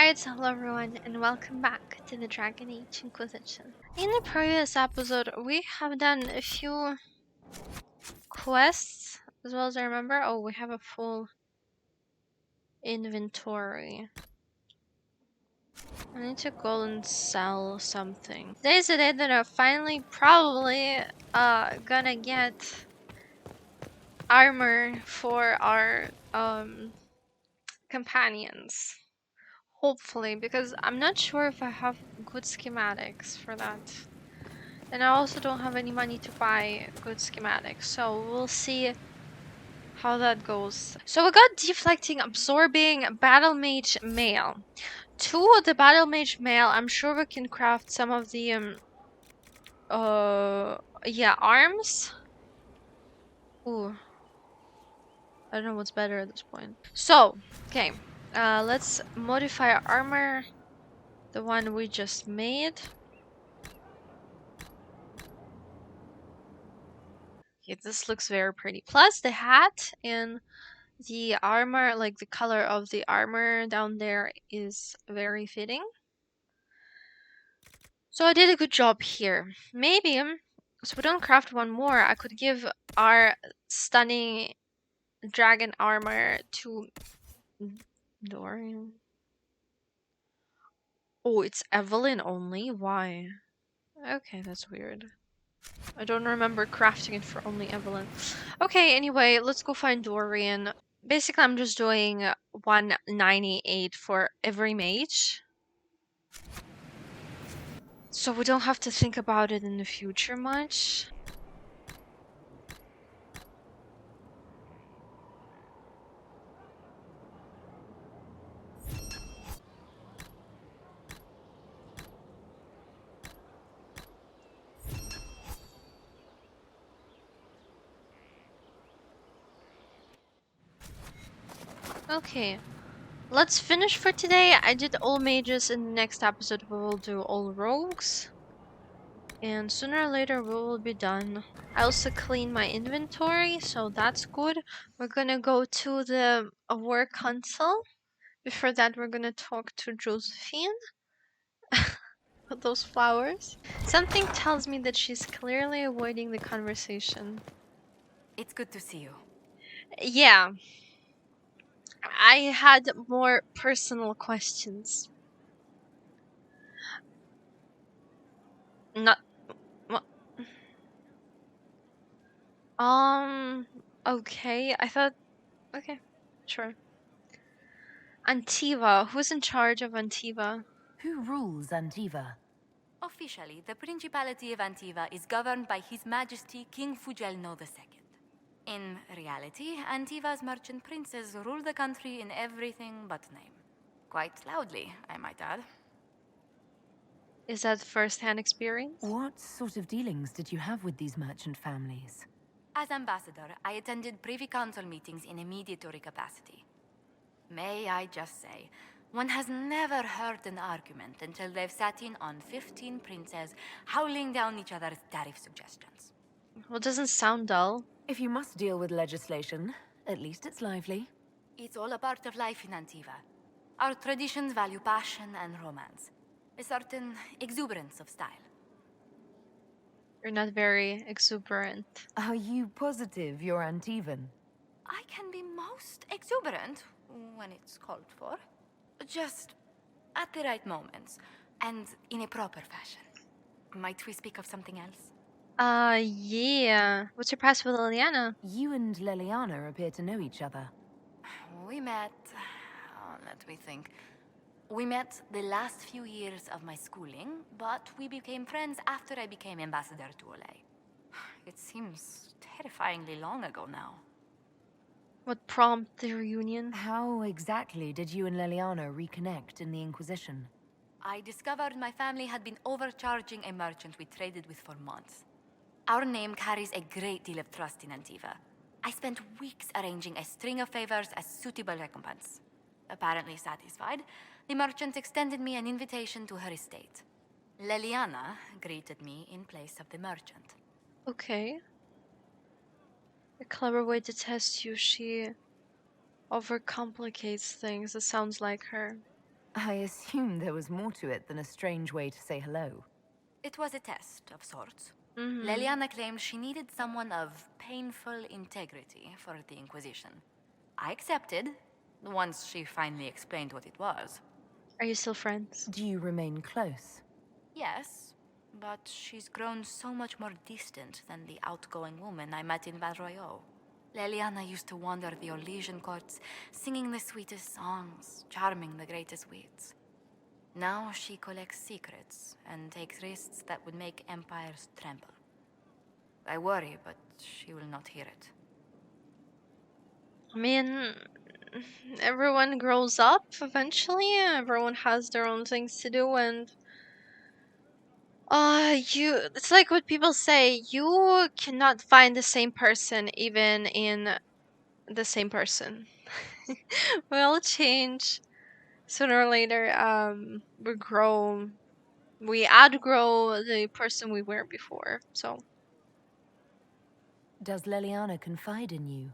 Alright, so hello everyone, and welcome back to the Dragon Age Inquisition. In the previous episode, we have done a few quests, as well as I remember. Oh, we have a full inventory. I need to go and sell something. Today's the day that I'm finally probably gonna get armor for our companions. Hopefully, because I'm not sure if I have good schematics for that. And I also don't have any money to buy good schematics, so we'll see how that goes. So we got deflecting, absorbing, battle mage mail. Two of the battle mage mail, I'm sure we can craft some of the yeah, arms. Ooh, I don't know what's better at this point. So, okay, let's modify our armor, the one we just made. Yeah, this looks very pretty. Plus the hat and the armor, like the color of the armor down there, is very fitting. So I did a good job here. Maybe, so we don't craft one more, I could give our stunning dragon armor to Dorian. Oh, it's Evelyn only? Why? Okay, that's weird. I don't remember crafting it for only Evelyn. Okay, anyway, let's go find Dorian. Basically, I'm just doing 198 for every mage. So we don't have to think about it in the future much. Okay, let's finish for today. I did all mages. In the next episode we will do all rogues. And sooner or later we will be done. I also cleaned my inventory, so that's good. We're gonna go to the work council. Before that we're gonna talk to Josephine. Those flowers. Something tells me that she's clearly avoiding the conversation. It's good to see you. Yeah. I had more personal questions. Not wha- okay. I thought okay, sure. Antiva, who's in charge of Antiva? Who rules Antiva? Officially, the Principality of Antiva is governed by His Majesty King Fugelno II. In reality, Antiva's merchant princes rule the country in everything but name. Quite loudly, I might add. Is that first-hand experience? What sort of dealings did you have with these merchant families? As ambassador, I attended Privy Council meetings in a mediatory capacity. May I just say, one has never heard an argument until they've sat in on 15 princes howling down each other's tariff suggestions. Well, it doesn't sound dull. If you must deal with legislation, at least it's lively. It's all a part of life in Antiva. Our traditions value passion and romance. A certain exuberance of style. You're not very exuberant. Are you positive you're Antivan? I can be most exuberant when it's called for. Just at the right moments, and in a proper fashion. Might we speak of something else? Yeah. What's your past with Liliana? You and Leliana appear to know each other. We met... let me think. We met the last few years of my schooling, but we became friends after I became ambassador to Olay. It seems terrifyingly long ago now. What prompted the reunion? How exactly did you and Leliana reconnect in the Inquisition? I discovered my family had been overcharging a merchant we traded with for months. Our name carries a great deal of trust in Antiva. I spent weeks arranging a string of favors as suitable recompense. Apparently satisfied, the merchant extended me an invitation to her estate. Leliana greeted me in place of the merchant. Okay. A clever way to test you. She overcomplicates things. It sounds like her. I assume there was more to it than a strange way to say hello. It was a test of sorts. Mm-hmm. Leliana claimed she needed someone of painful integrity for the Inquisition. I accepted, once she finally explained what it was. Are you still friends? Do you remain close? Yes, but she's grown so much more distant than the outgoing woman I met in Val Royeaux. Leliana used to wander the Orlesian courts, singing the sweetest songs, charming the greatest wits. Now she collects secrets and takes risks that would make empires tremble. I worry, but she will not hear it. I mean, everyone grows up eventually. Everyone has their own things to do, and it's like what people say, you cannot find the same person even in the same person. We all change sooner or later. We outgrow the person we were before. So Does Leliana confide in you?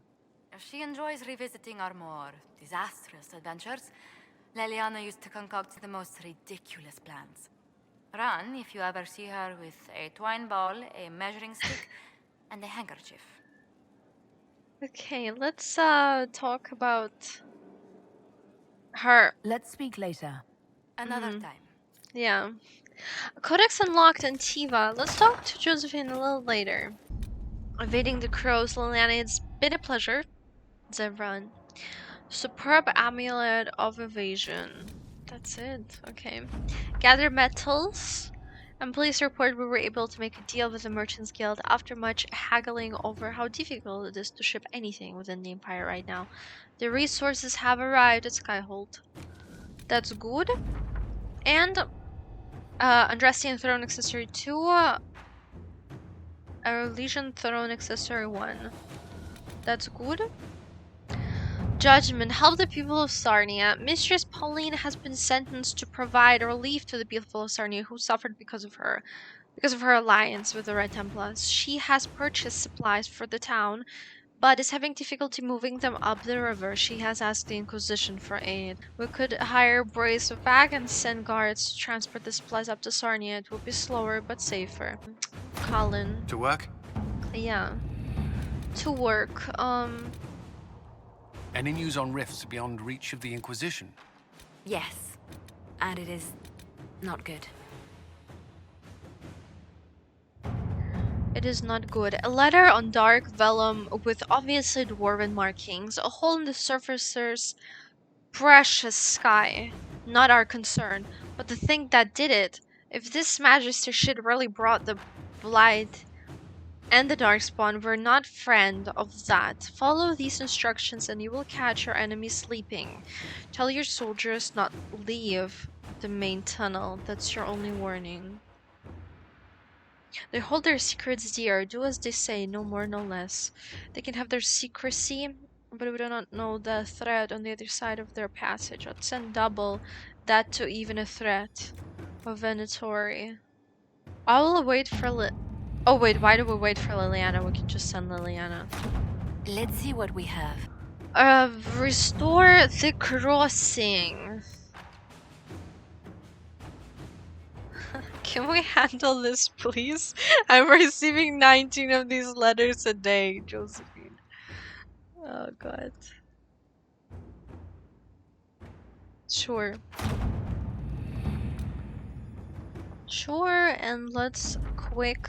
She enjoys revisiting our more disastrous adventures. Leliana used to concoct the most ridiculous plans. Run if you ever see her with a twine ball, a measuring stick, and a handkerchief. okay, let's talk about her. Let's speak later. Another time. Yeah. Codex unlocked Antiva. Let's talk to Josephine a little later. Evading the crows, Liliana, it's been a pleasure. Zevran. Superb amulet of evasion. That's it. Okay. Gather metals. And police report we were able to make a deal with the Merchants Guild after much haggling over how difficult it is to ship anything within the Empire right now. The resources have arrived at Skyhold. That's good. And Andrastian Throne Accessory 2. Legion Throne Accessory 1. That's good. Judgment. Help the people of Sarnia. Mistress Pauline has been sentenced to provide relief to the people of Sarnia who suffered because of her alliance with the Red Templars. She has purchased supplies for the town, but is having difficulty moving them up the river. She has asked the Inquisition for aid. We could hire Brace of Bag and send guards to transport the supplies up to Sarnia. It will be slower, but safer. Colin. To work? Yeah. To work. Any news on rifts beyond reach of the Inquisition? Yes. And it is not good. It is not good. A letter on dark vellum with obviously dwarven markings. A hole in the surfacer's precious sky. Not our concern, but the thing that did it. If this magister shit really brought the blight and the darkspawn, we're not friend of that. Follow these instructions and you will catch your enemy sleeping. Tell your soldiers not leave the main tunnel. That's your only warning. They hold their secrets dear. Do as they say, no more, no less. They can have their secrecy, but we do not know the threat on the other side of their passage. I'd send double that to even a threat of Venatori. I will wait for Oh wait, why do we wait for Liliana? We can just send Liliana. Let's see what we have. Restore the crossing. Can we handle this, please? I'm receiving 19 of these letters a day, Josephine. Oh god. Sure. Sure, and let's quick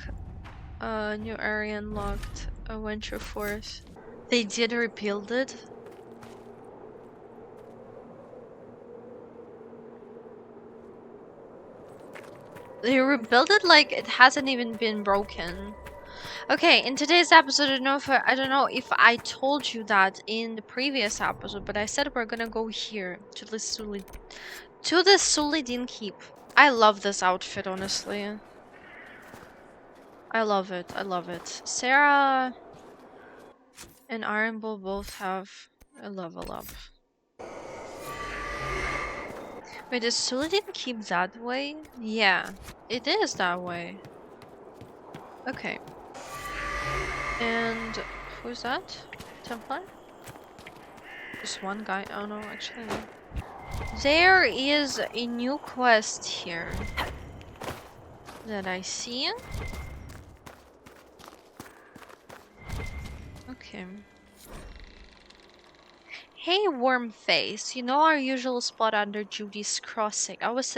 new area unlocked. Venture Force. They did rebuild it? They rebuilt it like it hasn't even been broken. Okay, in today's episode, I don't know if I told you that in the previous episode, but I said we're gonna go here to the Sulidin Keep. I love this outfit, honestly. I love it. I love it. Sarah and Iron Bull both have a level up. Wait, is Sulidin Keep that way? Yeah, it is that way. Okay. And who's that? Templar? Just one guy? Oh no, actually no. There is a new quest here that I see. Okay. Hey, warm face. You know our usual spot under Judy's crossing. I was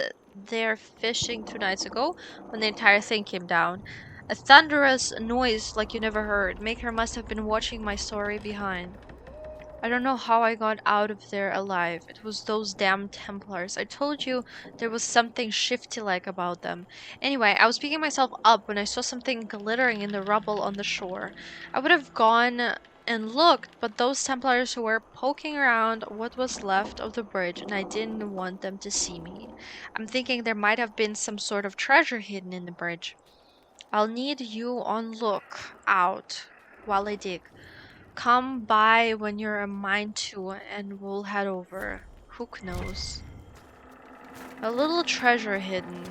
there fishing 2 nights ago when the entire thing came down. A thunderous noise like you never heard. Maker must have been watching my story behind. I don't know how I got out of there alive. It was those damn Templars. I told you there was something shifty-like about them. Anyway, I was picking myself up when I saw something glittering in the rubble on the shore. I would have gone and looked, but those Templars were poking around what was left of the bridge, and I didn't want them to see me. I'm thinking there might have been some sort of treasure hidden in the bridge. I'll need you on look out while I dig. Come by when you're a mind to, and we'll head over. Hook knows. A little treasure hidden.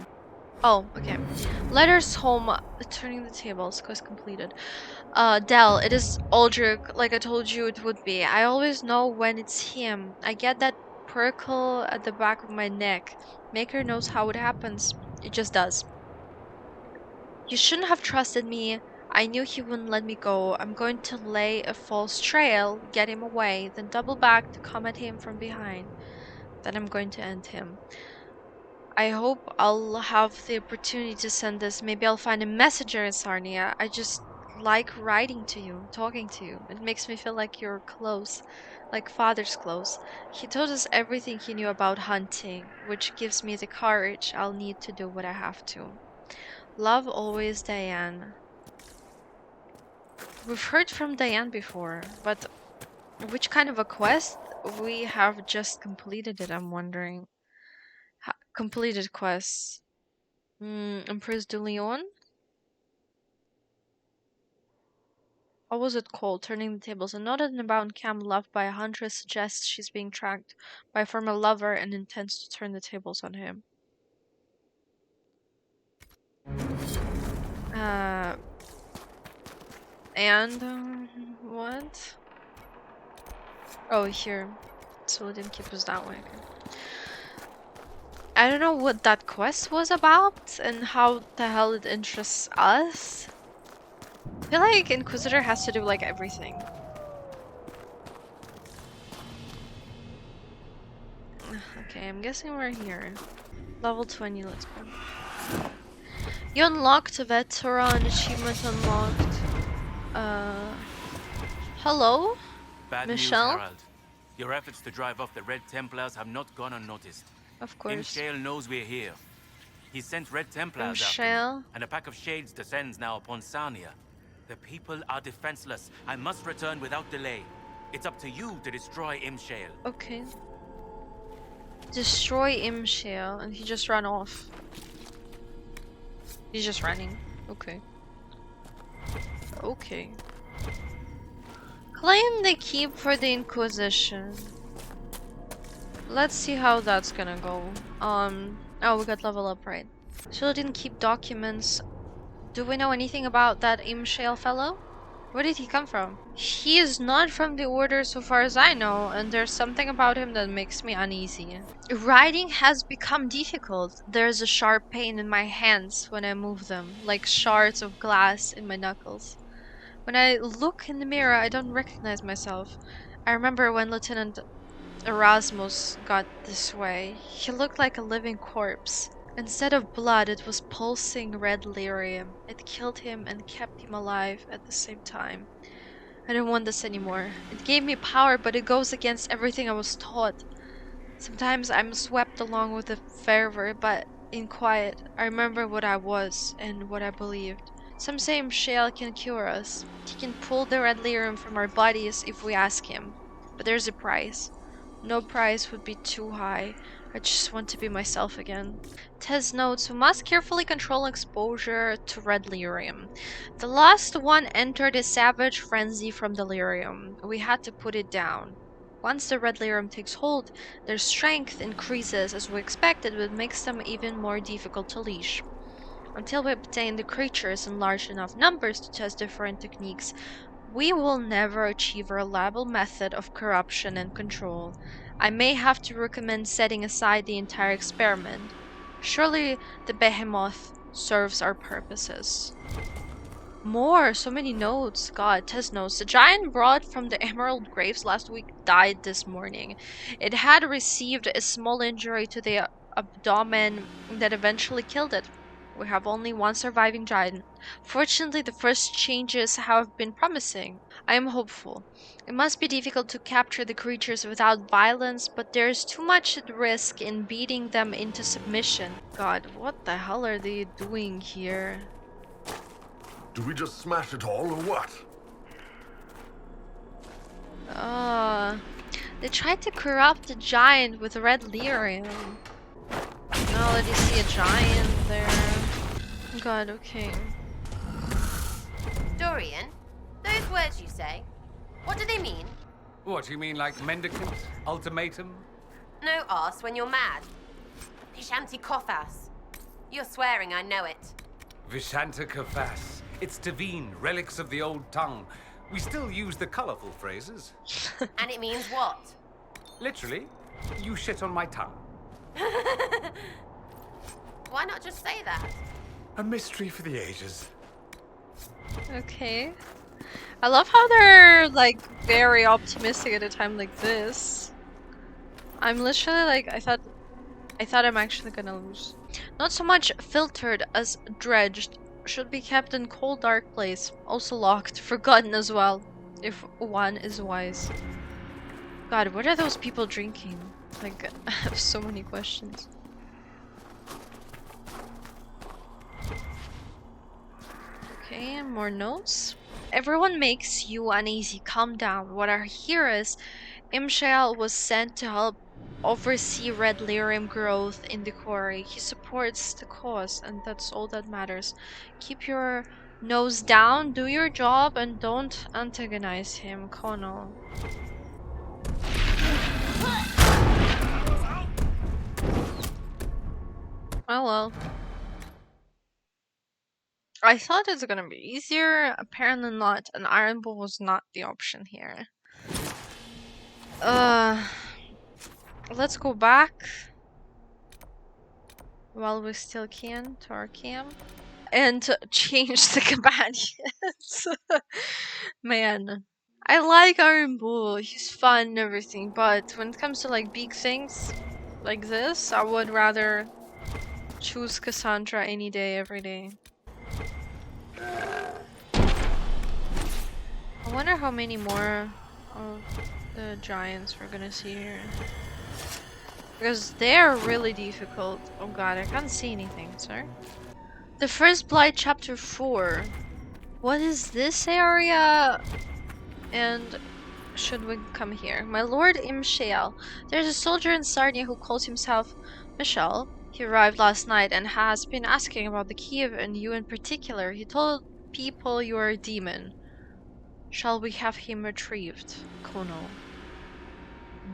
Oh, okay. Letters home. Turning the tables. Quest completed. Dell, it is Aldrich, like I told you it would be. I always know when it's him. I get that prickle at the back of my neck. Maker knows how it happens. It just does. You shouldn't have trusted me. I knew he wouldn't let me go. I'm going to lay a false trail, get him away, then double back to come at him from behind. Then I'm going to end him. I hope I'll have the opportunity to send this. Maybe I'll find a messenger in Sarnia. I just like writing to you, talking to you. It makes me feel like you're close, like father's close. He told us everything he knew about hunting, which gives me the courage I'll need to do what I have to. Love always, Diane. We've heard from Diane before, but which kind of a quest? We have just completed it, I'm wondering. Completed quests. Empress de Leon? What was it called? Turning the tables. A noted and abound camp loved by a huntress suggests she's being tracked by a former lover and intends to turn the tables on him. What? Oh, here. So it didn't keep us that way. Okay. I don't know what that quest was about and how the hell it interests us. I feel like Inquisitor has to do like everything. Okay, I'm guessing we're here. Level 20, let's go. You unlocked a veteran achievement unlocked. Hello? Bad Michelle? news, Harold. Your efforts to drive off the Red Templars have not gone unnoticed. Of course. Imshale knows we're here. He sent Red Templars after Imshale? me, and a pack of shades descends now upon Sarnia. The people are defenseless. I must return without delay. It's up to you to destroy Imshale. Okay. Destroy Imshale, and he just ran off. He's just running. Okay. Okay. Claim the keep for the Inquisition. Let's see how that's gonna go. Oh, we got level up, right? Still didn't keep documents. Do we know anything about that Imshale fellow? Where did he come from? He is not from the Order so far as I know, and there's something about him that makes me uneasy. Riding has become difficult. There's a sharp pain in my hands when I move them, like shards of glass in my knuckles. When I look in the mirror, I don't recognize myself. I remember when Lieutenant Erasmus got this way. He looked like a living corpse. Instead of blood, it was pulsing red lyrium. It killed him and kept him alive at the same time. I don't want this anymore. It gave me power, but it goes against everything I was taught. Sometimes I'm swept along with the fervor, but in quiet, I remember what I was and what I believed. Some say Imshale can cure us. He can pull the red lyrium from our bodies if we ask him. But there's a price. No price would be too high. I just want to be myself again. Tez notes, we must carefully control exposure to red lyrium. The last one entered a savage frenzy from delirium. We had to put it down. Once the red lyrium takes hold, their strength increases as we expected, but makes them even more difficult to leash. Until we obtain the creatures in large enough numbers to test different techniques, We will never achieve a reliable method of corruption and control. I may have to recommend setting aside the entire experiment. Surely the behemoth serves our purposes. More, so many notes. God, test notes. The giant brought from the Emerald Graves last week died this morning. It had received a small injury to the abdomen that eventually killed it. We have only one surviving giant. Fortunately, the first changes have been promising. I am hopeful. It must be difficult to capture the creatures without violence, but there is too much at risk in beating them into submission. God, what the hell are they doing here? Do we just smash it all or what? They tried to corrupt the giant with red lyrium. Now that you see a giant there. God, okay. Dorian, those words you say, what do they mean? What, you mean like mendicant? Ultimatum? No arse when you're mad. Vishanti Kothas. You're swearing, I know it. Vishanta Kafas. It's Tavine, relics of the old tongue. We still use the colorful phrases. And it means what? Literally, you shit on my tongue. Why not just say that? A mystery for the ages. Okay. I love how they're like very optimistic at a time like this. I'm literally like, I thought I'm actually gonna lose. Not so much filtered as dredged. Should be kept in cold dark place. Also locked, forgotten as well, if one is wise. God, what are those people drinking? Like, I have so many questions. Okay, more notes. Everyone makes you uneasy. Calm down. What I hear is Imshael was sent to help oversee red lyrium growth in the quarry. He supports the cause, and that's all that matters. Keep your nose down, do your job, and don't antagonize him, Kono. Oh well. I thought it's gonna be easier. Apparently not. An iron bull was not the option here. Let's go back while we still can to our camp and change the companions. Man, I like Iron Bull. He's fun and everything, but when it comes to like big things like this, I would rather choose Cassandra any day, every day. I wonder how many more of the giants we're gonna see here. Because they're really difficult. Oh god, I can't see anything, sir. The First Blight, Chapter 4. What is this area? And should we come here? My lord Imshael. There's a soldier in Sarnia who calls himself Michel. He arrived last night and has been asking about the Kiev and you in particular. He told people you are a demon. Shall we have him retrieved? Kono.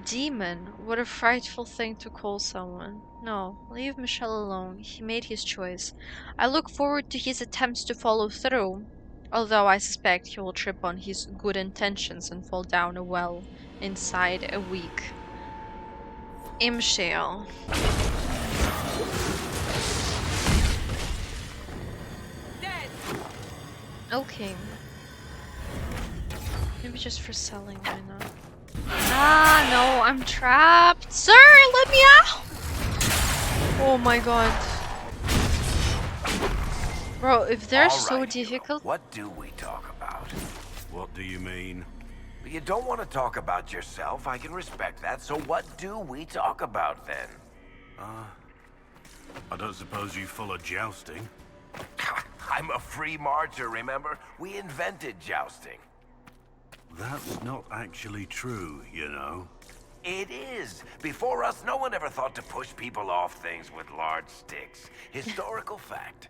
Demon? What a frightful thing to call someone. No, leave Michel alone. He made his choice. I look forward to his attempts to follow through, although I suspect he will trip on his good intentions and fall down a well inside a week. Imshael. Okay. Maybe just for selling, why not? Ah, no, I'm trapped. Sir, let me out! Oh my god. Bro, if they're so difficult... What do we talk about? What do you mean? You don't want to talk about yourself. I can respect that. So what do we talk about then? I don't suppose you follow jousting? I'm a free marcher, remember? We invented jousting. That's not actually true, you know. It is. Before us, no one ever thought to push people off things with large sticks. Historical fact.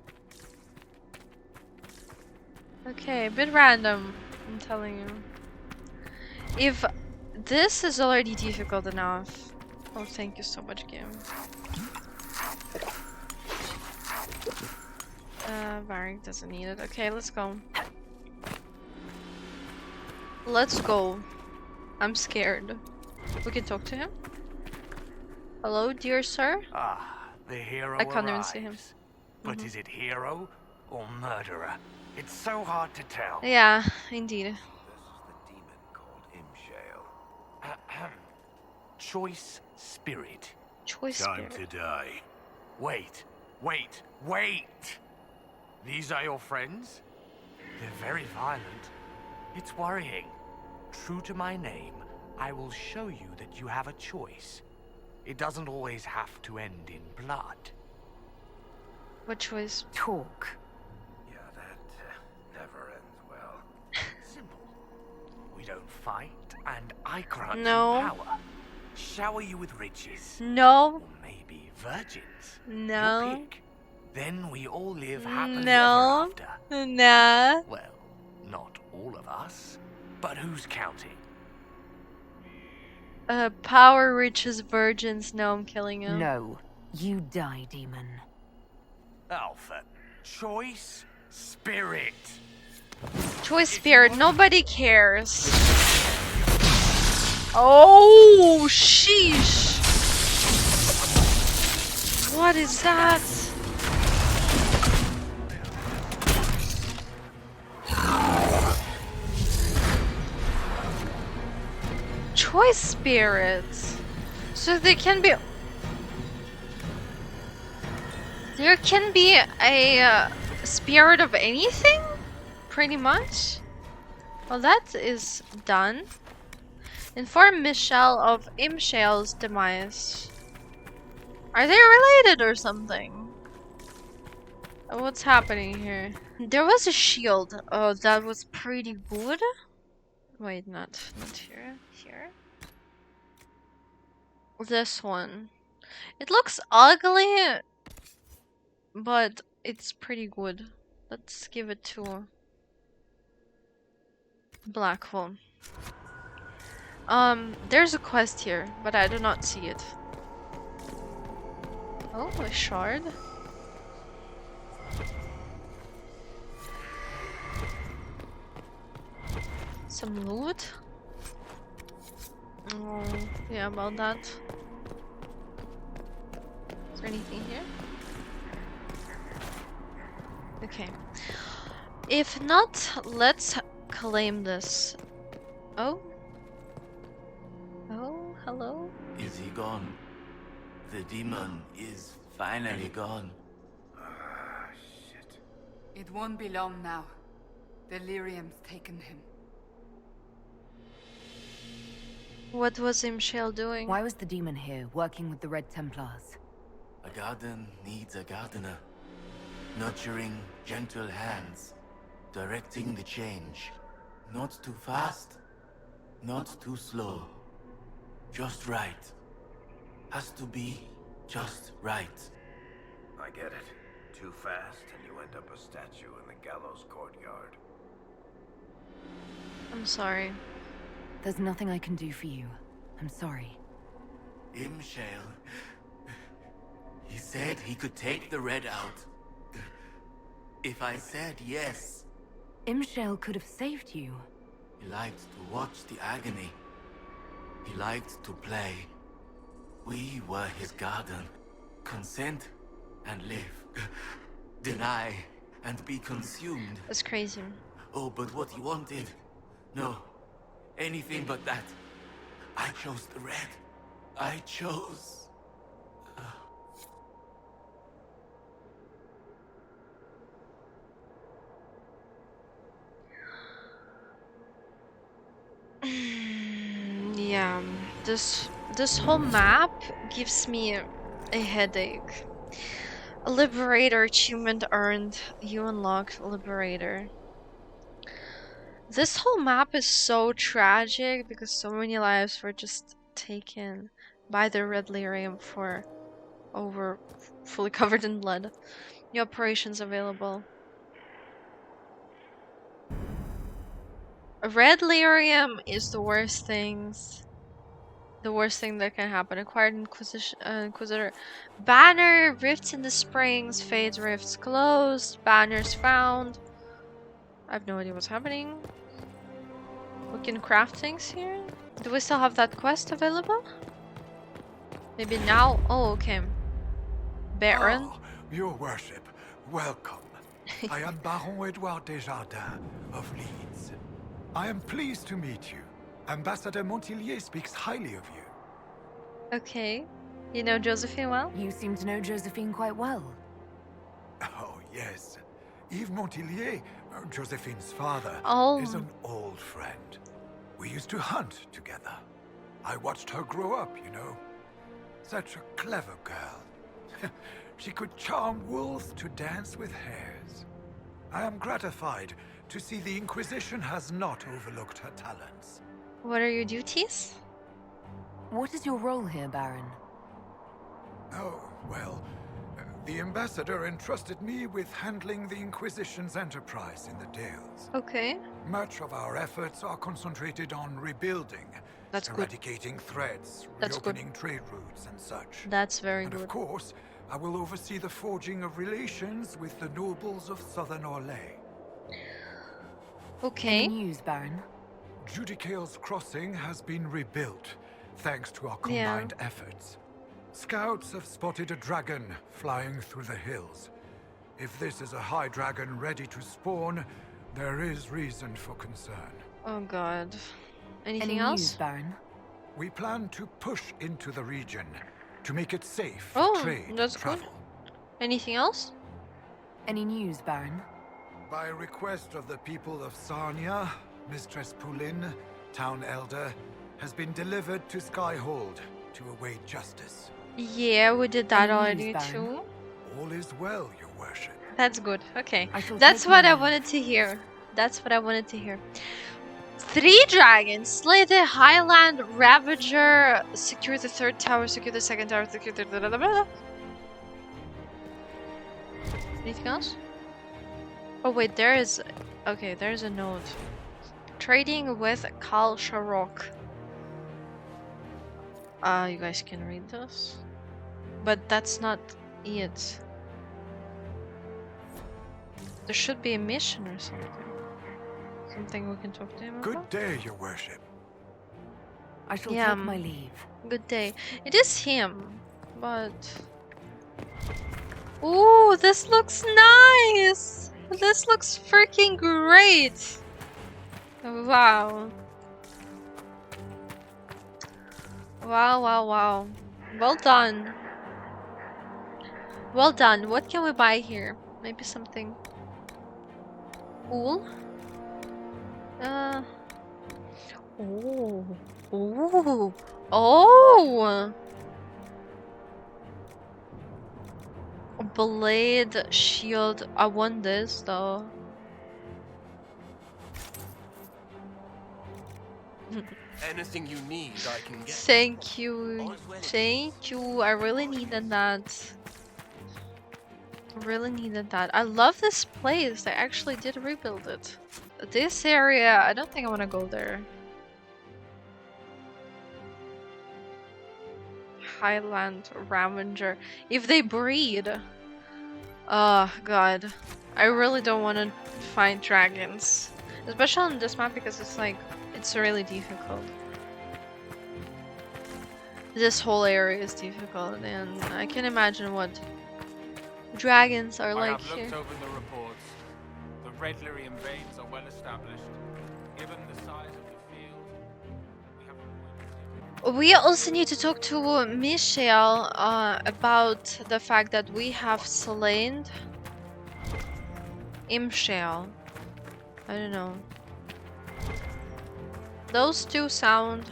Okay, a bit random, I'm telling you. If this is already difficult enough... Oh, thank you so much, game. Varric doesn't need it. Okay, let's go. Let's go. I'm scared. We can talk to him. Hello, dear sir. Ah, the hero I can't even arrives. see him. But is it hero or murderer? It's so hard to tell. Yeah, indeed. This is the demon called Imshale. Ahem. Choice spirit. Choice Time spirit. to die. Wait, wait, wait! These are your friends? They're very violent. It's worrying. True to my name, I will show you that you have a choice. It doesn't always have to end in blood. What choice? Talk. Yeah, that never ends well. Simple. We don't fight, and I grant No. you power. Shower you with riches. No. Or maybe virgins. No. You pick. Then we all live happily No. ever after. Nah. Well, not all of us. But who's counting? Power riches virgins. No, I'm killing him. No. You die, demon. Alpha. Choice spirit. Choice spirit. Nobody cares. Oh, sheesh. What is that? Choice spirits. So there can be a spirit of anything, pretty much. Well, that is done. Inform Michelle of Imshale's demise. Are they related or something? What's happening here? There was a shield. Oh, that was pretty good. Wait, not here. Here. This one. It looks ugly, but it's pretty good. Let's give it to Blackwell. There's a quest here, but I do not see it. Oh, a shard. Some loot. Oh, yeah, about that. Is there anything here? Okay. If not, let's claim this. Oh? Oh, hello? Is he gone? The demon is finally gone. Ah, shit. It won't be long now. Delirium's taken him. What was Imshale doing? Why was the demon here, working with the Red Templars? A garden needs a gardener. Nurturing gentle hands. Directing the change. Not too fast. Not too slow. Just right. Has to be just right. I get it. Too fast, and you end up a statue in the gallows courtyard. I'm sorry. There's nothing I can do for you. I'm sorry. Imshale. He said he could take the red out. If I said yes. Imshale could have saved you. He liked to watch the agony. He liked to play. We were his garden. Consent and live. Deny and be consumed. That's crazy. Oh, but what he wanted? No. Anything but that. I chose the red. I chose... Yeah, this whole map gives me a headache. A Liberator achievement earned. You unlocked Liberator. This whole map is so tragic because so many lives were just taken by the Red Lyrium for over fully covered in blood. New operations available. Red Lyrium is the worst things. The worst thing that can happen. Acquired Inquisitor. Banner, rifts in the springs, fades, rifts closed, banners found. I have no idea what's happening. We can craft things here. Do we still have that quest available? Maybe now? Oh, okay. Baron? Oh, your worship, welcome. I am Baron Edouard Desjardins of Leeds. I am pleased to meet you. Ambassador Montillier speaks highly of you. Okay. You know Josephine well? You seem to know Josephine quite well. Oh, yes. Yves Montillier, Josephine's father, Oh. is an old friend. We used to hunt together. I watched her grow up, you know. Such a clever girl. She could charm wolves to dance with hares. I am gratified to see the Inquisition has not overlooked her talents. What are your duties? What is your role here, Baron? Oh, well, the ambassador entrusted me with handling the Inquisition's enterprise in the Dales. Okay. Much of our efforts are concentrated on rebuilding, That's good. eradicating threats, That's good. reopening trade routes and such. That's very And good. of course, I will oversee the forging of relations with the nobles of Southern Orlais. Okay. Any news, Baron? Judicale's crossing has been rebuilt, thanks to our Yeah. combined efforts. Scouts have spotted a dragon flying through the hills. If this is a high dragon ready to spawn, there is reason for concern. Oh god. Anything Any else? news, Baron? We plan to push into the region to make it safe for Oh, trade that's and good. travel. Anything else? Any news, Baron? By request of the people of Sarnia, Mistress Poulin, town elder, has been delivered to Skyhold to await justice. Yeah, we did that Any already news, Baron? too. All is well, your worship. That's good. Okay. I shall That's take what my I leave. wanted to hear. That's what I wanted to hear. 3 dragons. Slay the Highland Ravager. Secure the 3rd tower. Secure the 2nd tower. Secure the... blah, blah, blah. Anything else? Oh wait, there is... Okay, there's a note. Trading with Kal Sharok. You guys can read this. But that's not it. There should be a mission or something. Something we can talk to him about? Good day, your worship. I shall Yeah, take my leave. Good day. It is him, but... Ooh, this looks nice! This looks freaking great! Wow. Wow, wow, wow. Well done. Well done. What can we buy here? Maybe something cool? Oh. Ooh. Oh! Blade, shield. I want this though. Anything you need, I can get. Thank you. Thank you. I really needed that. Really needed that. I love this place. I actually did rebuild it. This area, I don't think I want to go there. Highland Ravager. If they breed. Oh god. I really don't want to fight dragons. Especially on this map because it's like, it's really difficult. This whole area is difficult and I can imagine what dragons are I like have here. looked over the reports. The red lyrium veins are well established. Given the size of the field, we have We also need to talk to Michelle about the fact that we have slain Imshale. I don't know. Those two sound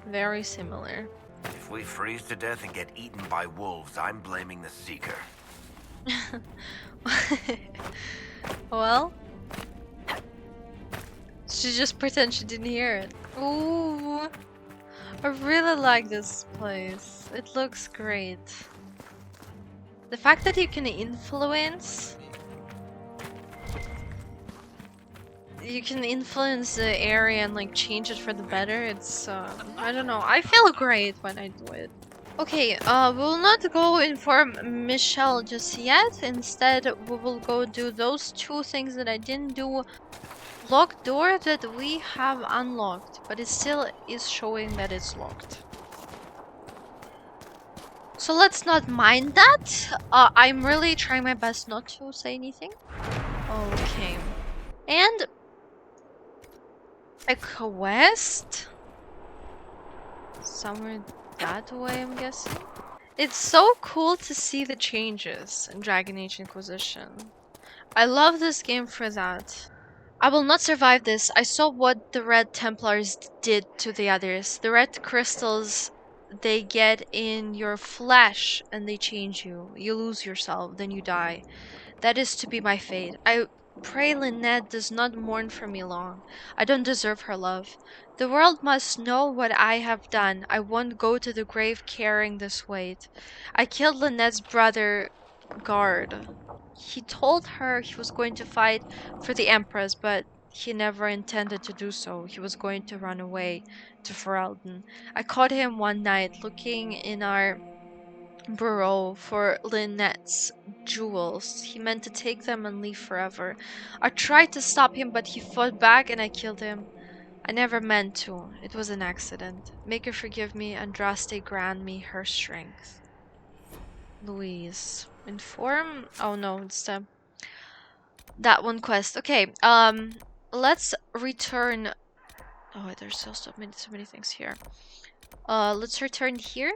very similar. If we freeze to death and get eaten by wolves, I'm blaming the Seeker. Well, she just pretend she didn't hear it. Ooh, I really like this place. It looks great. The fact that you can influence the area and like change it for the better. It's I don't know. I feel great when I do it. Okay, we will not go inform Michelle just yet. Instead, we will go do those 2 things that I didn't do locked door that we have unlocked, but it still is showing that it's locked. So let's not mind that. I'm really trying my best not to say anything. Okay. And a quest? Somewhere that way, I'm guessing. It's so cool to see the changes in Dragon Age Inquisition. I love this game for that. I will not survive this. I saw what the Red Templars did to the others. The red crystals, they get in your flesh and they change you. You lose yourself, then you die. That is to be my fate. I pray Lynette does not mourn for me long. I don't deserve her love. The world must know what I have done. I won't go to the grave carrying this weight. I killed Lynette's brother, Guard. He told her he was going to fight for the Empress, but he never intended to do so. He was going to run away to Ferelden. I caught him one night looking in our burrow for Lynette's jewels. He meant to take them and leave forever. I tried to stop him, but he fought back and I killed him. I never meant to. It was an accident. Make her forgive me, Andraste grant me her strength. Louise. Inform? Oh no, it's that one quest. Okay, let's return. Oh, there's still so many things here. Let's return here.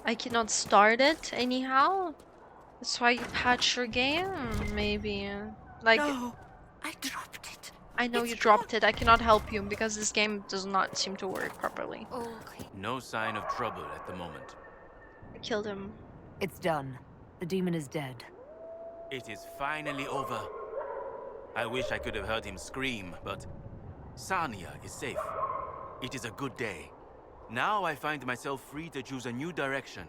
I cannot start it anyhow. That's why you patch your game, maybe. Like, No, I dropped it. I know you dropped it. I cannot help you because this game does not seem to work properly. Okay. No sign of trouble at the moment. I killed him. It's done. The demon is dead. It is finally over. I wish I could have heard him scream, but Sarnia is safe. It is a good day. Now I find myself free to choose a new direction.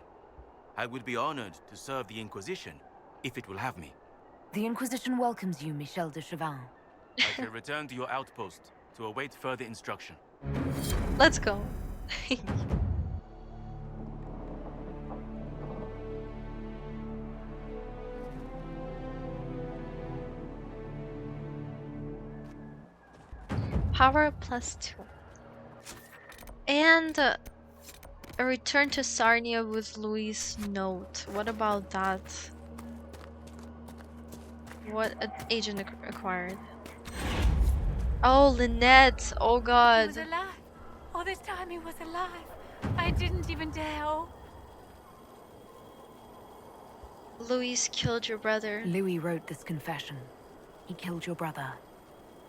I would be honored to serve the Inquisition, if it will have me. The Inquisition welcomes you, Michel de Chauvin. I shall return to your outpost to await further instruction. Let's go. Power +2. And a return to Sarnia with Louis' note. What about that? What an agent acquired. Oh, Lynette. Oh He god. was alive. All this time he was alive. I didn't even dare. Oh. Louis killed your brother. Louis wrote this confession. He killed your brother.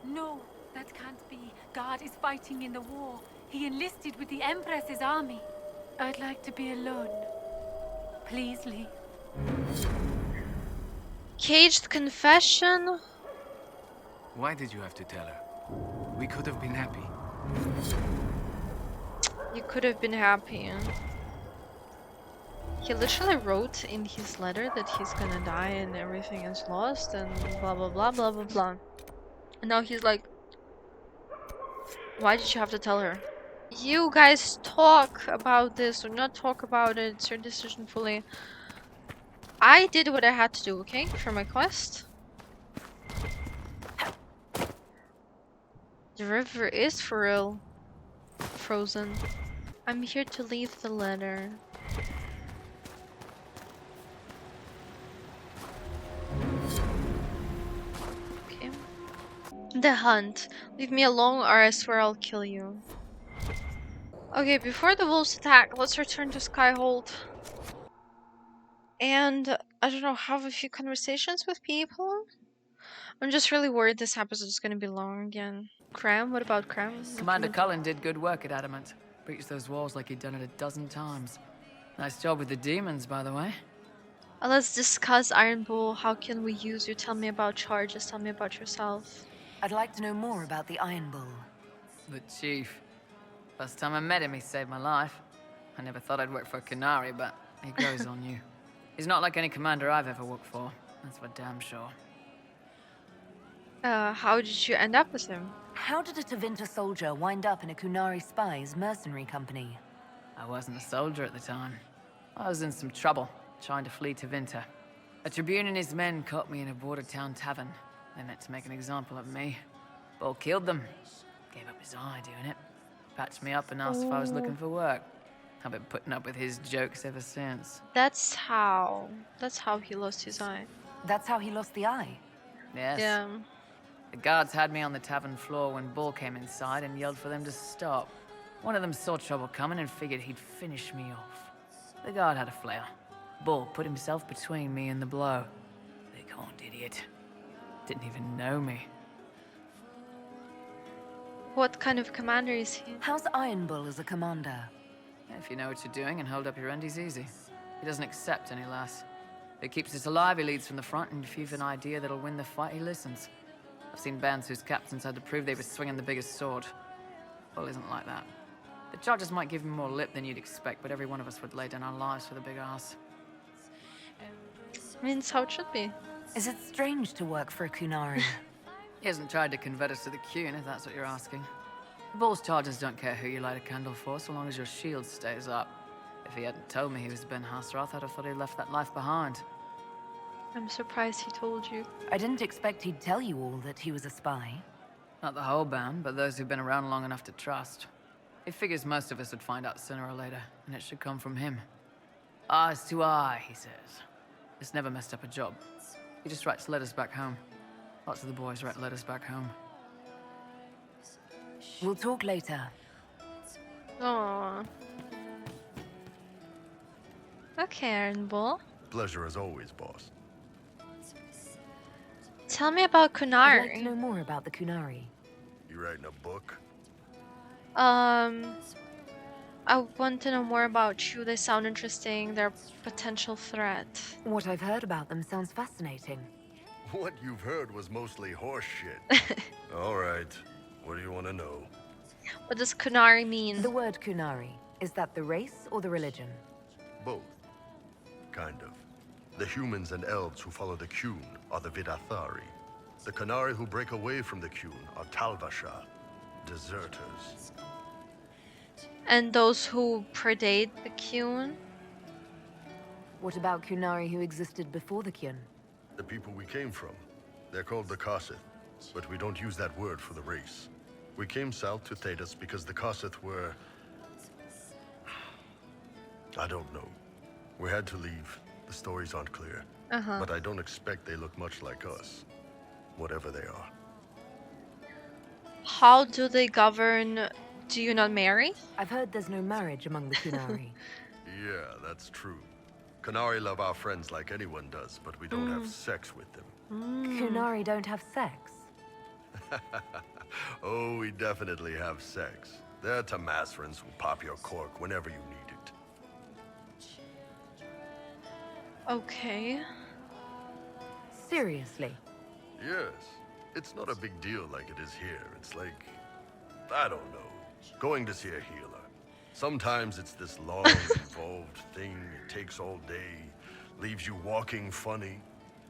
No, that can't be. God is fighting in the war. He enlisted with the Empress's army. I'd like to be alone. Please leave. Caged confession? Why did you have to tell her? We could have been happy. You could have been happy. He literally wrote in his letter that he's gonna die and everything is lost and blah blah blah blah blah blah. And now he's like, why did you have to tell her? You guys talk about this or not talk about it. It's your decision fully. I did what I had to do, okay? For my quest. The river is for real frozen. I'm here to leave the letter. Okay. The hunt. Leave me alone or I swear I'll kill you. Okay, before the wolves attack, let's return to Skyhold. And, I don't know, have a few conversations with people? I'm just really worried this episode is gonna be long again. Cram? What about Cram? Commander Cullen did good work at Adamant. Breached those walls like he'd done it a dozen times. Nice job with the demons, by the way. Let's discuss Iron Bull. How can we use you? Tell me about charges. Tell me about yourself. I'd like to know more about the Iron Bull. The chief. First time I met him, he saved my life. I never thought I'd work for a Canary, but he goes on you. He's not like any commander I've ever worked for. That's for damn sure. How did you end up with him? How did a Tevinter soldier wind up in a Kunari spy's mercenary company? I wasn't a soldier at the time. I was in some trouble, trying to flee Tevinter. A Tribune and his men caught me in a border town tavern. They meant to make an example of me. Bull killed them. Gave up his eye doing it. Patched me up and asked if I was looking for work. I've been putting up with his jokes ever since. That's how he lost his eye. That's how he lost the eye? Yes. Yeah. The guards had me on the tavern floor when Bull came inside and yelled for them to stop. One of them saw trouble coming and figured he'd finish me off. The guard had a flare. Bull put himself between me and the blow. Big horned idiot. Didn't even know me. What kind of commander is he? How's Iron Bull as a commander? If you know what you're doing and hold up your end, he's easy. He doesn't accept any less. If he keeps us alive, he leads from the front, and if you've an idea that'll win the fight, he listens. I've seen bands whose captains had to prove they were swinging the biggest sword. Bull isn't like that. The charges might give him more lip than you'd expect, but every one of us would lay down our lives for the big ass. I mean, it's how it should be. Is it strange to work for a Kunari? He hasn't tried to convert us to the Qun, if that's what you're asking. Bull's charges don't care who you light a candle for, so long as your shield stays up. If he hadn't told me he was Ben Hasrath, I'd have thought he'd left that life behind. I'm surprised he told you. I didn't expect he'd tell you all that he was a spy. Not the whole band, but those who've been around long enough to trust. He figures most of us would find out sooner or later, and it should come from him. Eyes to eye, he says. It's never messed up a job. He just writes letters back home. Lots of the boys write letters back home. We'll talk later. Aww. Okay, Iron Bull. Pleasure as always, boss. Tell me about I'd Kunari. like to know more about the Kunari. You writing a book? I want to know more about you. They sound interesting. They're a potential threat. What I've heard about them sounds fascinating. What you've heard was mostly horse shit. All right. What do you want to know? What does Kunari mean? The word Kunari, is that the race or the religion? Both. Kind of. The humans and elves who follow the Qun are the Vidathari. The Kunari who break away from the Qun are Talvasha, deserters. And those who predate the Qun? What about Kunari who existed before the Qun? The people we came from. They're called the Kossith, but we don't use that word for the race. We came south to Thedas because the Kossith were... I don't know. We had to leave. The stories aren't clear. But I don't expect they look much like us. Whatever they are. How do they govern? Do you not marry? I've heard there's no marriage among the Kunari. Yeah, that's true. Kunari love our friends like anyone does, but we don't have sex with them. Kunari don't have sex? Oh, we definitely have sex. They're Tamasrans who pop your cork whenever you need it. Okay. Seriously? Yes. It's not a big deal like it is here. It's like, I don't know, going to see a healer. Sometimes it's this long, involved thing. It takes all day, leaves you walking funny.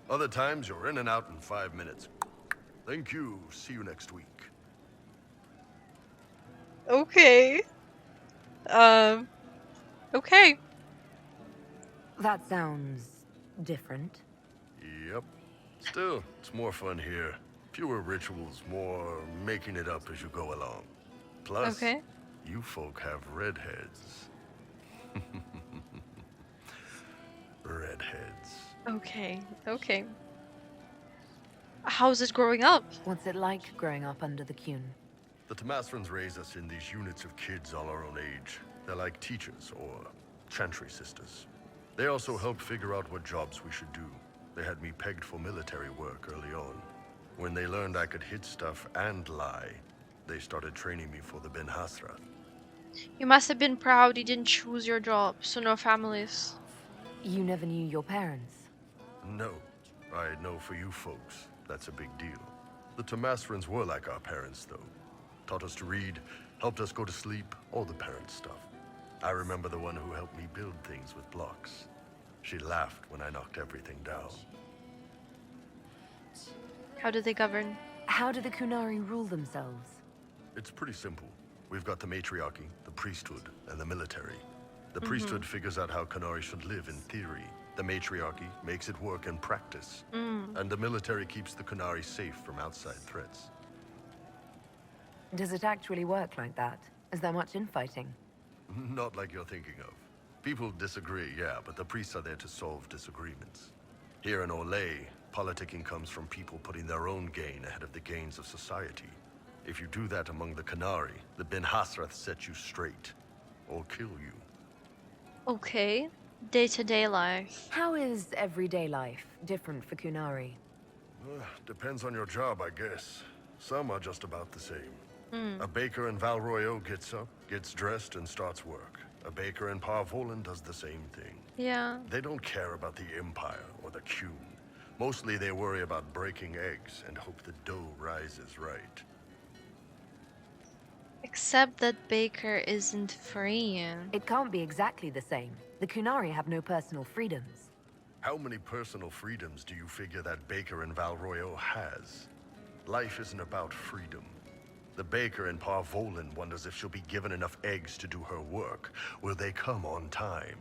Other times you're in and out in 5 minutes. Thank you. See you next week. Okay. Okay. That sounds different. Yep. Still, it's more fun here. Fewer rituals, more making it up as you go along. Plus, you folk have redheads. Redheads. Okay. Okay. How's it growing up? What's it like growing up under the Qun? The Tamasrans raise us in these units of kids all our own age. They're like teachers or chantry sisters. They also help figure out what jobs we should do. They had me pegged for military work early on. When they learned I could hit stuff and lie, they started training me for the Ben Hasrath. You must have been proud you didn't choose your job, so no families. You never knew your parents? No. I know for you folks, that's a big deal. The Tamasrans were like our parents, though. Taught us to read, helped us go to sleep, all the parent stuff. I remember the one who helped me build things with blocks. She laughed when I knocked everything down. How do they govern? How do the Kunari rule themselves? It's pretty simple. We've got the matriarchy, the priesthood, and the military. The priesthood figures out how Kunari should live in theory. The matriarchy makes it work in practice. And the military keeps the Kunari safe from outside threats. Does it actually work like that? Is there much infighting? Not like you're thinking of. People disagree, yeah, but the priests are there to solve disagreements. Here in Olay, politicking comes from people putting their own gain ahead of the gains of society. If you do that among the Qunari, the Ben Hasrath set you straight, or kill you. Okay. Day-to-day life. How is everyday life different for Qunari? Depends on your job, I guess. Some are just about the same. Hmm. A baker in Val Royeaux gets up, gets dressed, and starts work. A baker in Parvolan does the same thing. Yeah. They don't care about the Empire or the Qun. Mostly they worry about breaking eggs and hope the dough rises right. Except that Baker isn't free. It can't be exactly the same. The Qunari have no personal freedoms. How many personal freedoms do you figure that baker in Val Royeaux has? Life isn't about freedom. The baker in Parvolan wonders if she'll be given enough eggs to do her work. Will they come on time?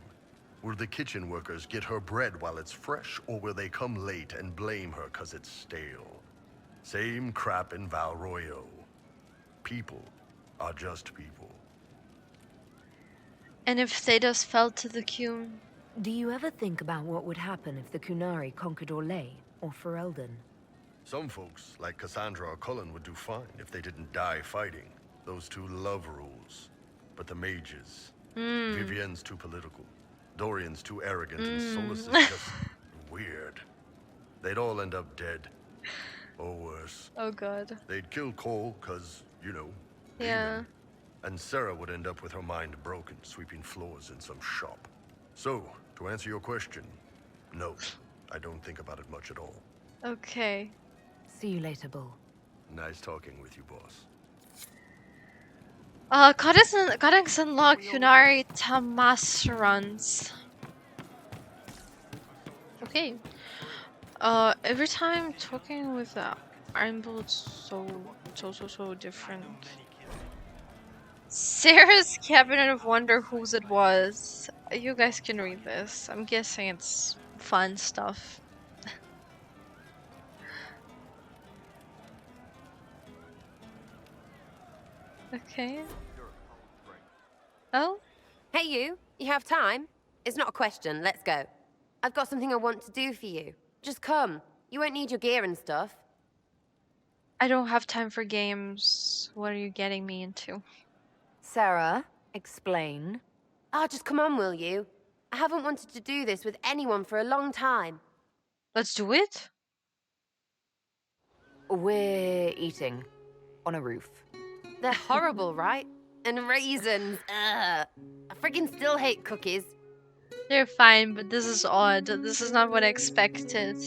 Will the kitchen workers get her bread while it's fresh, or will they come late and blame her 'cause it's stale? Same crap in Val Royeaux. People are just people. And if Thedas fell to the Qun? Do you ever think about what would happen if the Qunari conquered Orlais or Ferelden? Some folks, like Cassandra or Cullen, would do fine if they didn't die fighting. Those two love rules. But the mages... Vivienne's too political. Dorian's too arrogant, and Solus is just weird. They'd all end up dead. Or worse. Oh god. They'd kill Cole, 'cause, you know, Yeah. demon. And Sarah would end up with her mind broken, sweeping floors in some shop. So, to answer your question, no, I don't think about it much at all. Okay. See you later, Bull. Nice talking with you, boss. Codex unlocked Qunari Tamasrans. Okay. Every time talking with Iron Bull, it's so different. Sarah's Cabinet of Wonder, whose it was. You guys can read this. I'm guessing it's fun stuff. Okay. Oh? Hey you have time? It's not a question, let's go. I've got something I want to do for you. Just come. You won't need your gear and stuff. I don't have time for games. What are you getting me into? Sarah, explain. Just come on, will you? I haven't wanted to do this with anyone for a long time. Let's do it. We're eating on a roof. They're horrible, right? And raisins. Ugh. I friggin' still hate cookies. They're fine, but this is odd. This is not what I expected.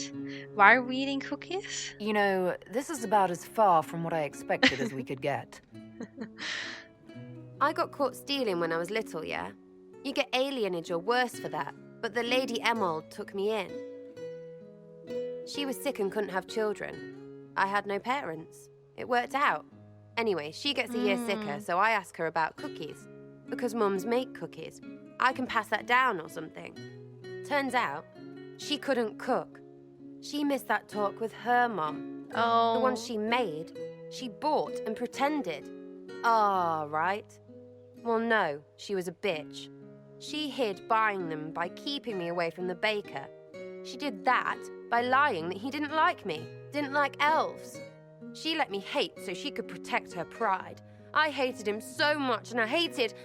Why are we eating cookies? You know, this is about as far from what I expected as we could get. I got caught stealing when I was little, yeah? You get alienage or worse for that, but the Lady Emerald took me in. She was sick and couldn't have children. I had no parents. It worked out. Anyway, she gets a year sicker, so I ask her about cookies. Because mums make cookies. I can pass that down or something. Turns out, she couldn't cook. She missed that talk with her mum. Oh. The one she made, she bought and pretended. Ah, right. Well, no, she was a bitch. She hid buying them by keeping me away from the baker. She did that by lying that he didn't like me, didn't like elves. She let me hate so she could protect her pride. I hated him so much, and I hated...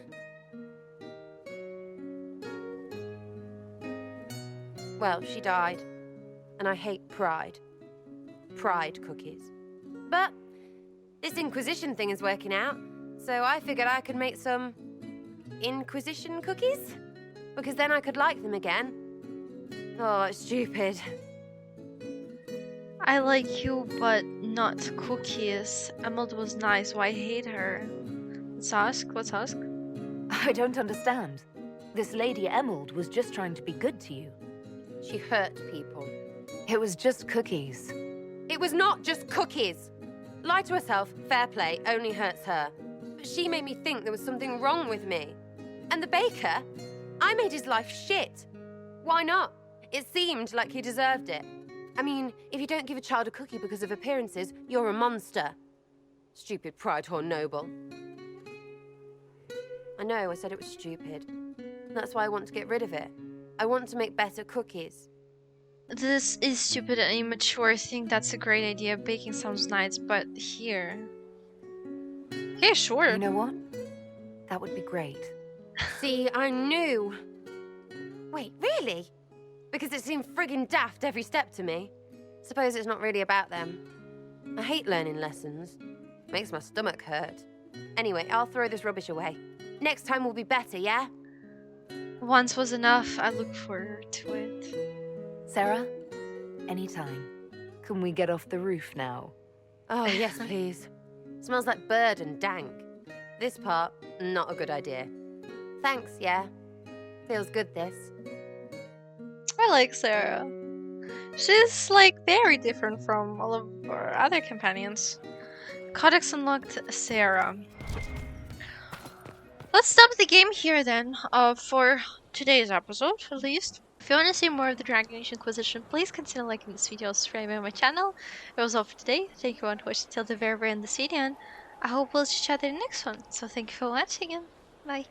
Well, she died. And I hate pride. Pride cookies. But this Inquisition thing is working out, so I figured I could make some Inquisition cookies? Because then I could like them again. Oh, it's stupid. I like you, but not cookies. Emerald was nice. Why hate her? Let's ask. Let's ask. I don't understand. This Lady Emerald was just trying to be good to you. She hurt people. It was just cookies. It was not just cookies. Lie to herself, fair play, only hurts her. But she made me think there was something wrong with me. And the baker? I made his life shit. Why not? It seemed like he deserved it. I mean, if you don't give a child a cookie because of appearances, you're a monster. Stupid Pridehorn noble. I know, I said it was stupid. That's why I want to get rid of it. I want to make better cookies. This is stupid and immature. I think that's a great idea. Baking sounds nice, but here. Okay, sure. You know what? That would be great. See, I knew. Wait, really? Because it seemed friggin' daft every step to me. Suppose it's not really about them. I hate learning lessons. Makes my stomach hurt. Anyway, I'll throw this rubbish away. Next time will be better, yeah? Once was enough. I look forward to it. Sarah, anytime. Can we get off the roof now? Oh, yes, please. Smells like bird and dank. This part, not a good idea. Thanks, yeah. Feels good, this. I like Sarah. She's like very different from all of our other companions. Codex unlocked Sarah. Let's stop the game here then, for today's episode at least. If you want to see more of the Dragon Age Inquisition, please consider liking this video and subscribing to my channel. It was all for today. Thank you for watching till the very end of this video, and I hope we'll see each other in the next one. So thank you for watching and bye.